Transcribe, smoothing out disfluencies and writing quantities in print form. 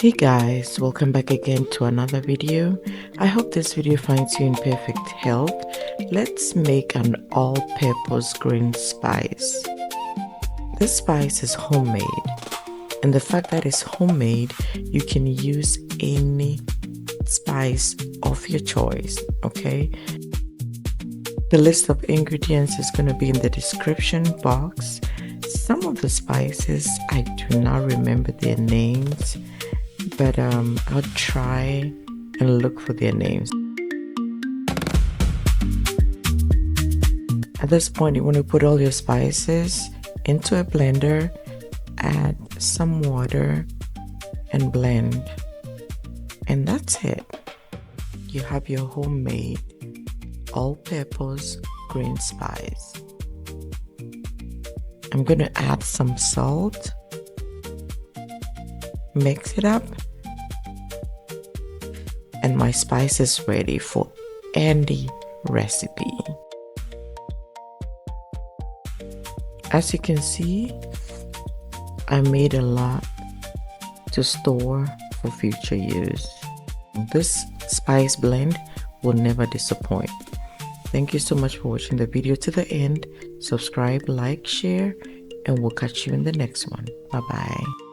Hey guys, welcome back again to another video. I hope this video finds you in perfect health. Let's make an all-purpose green spice. This spice is homemade, and the fact that it's homemade, you can use any spice of your choice, okay? The list of ingredients is going to be in the description box. Some of the spices, I do not remember their names, but I'll try and look for their names. At this point, you want to put all your spices into a blender, add some water and blend, and that's it. You have your homemade all-purpose green spice. I'm going to add some salt, mix it up, and my spice is ready for any recipe. As you can see, I made a lot to store for future use. This spice blend will never disappoint. Thank you so much for watching the video to the end. Subscribe, like, share, and we'll catch you in the next one. Bye bye.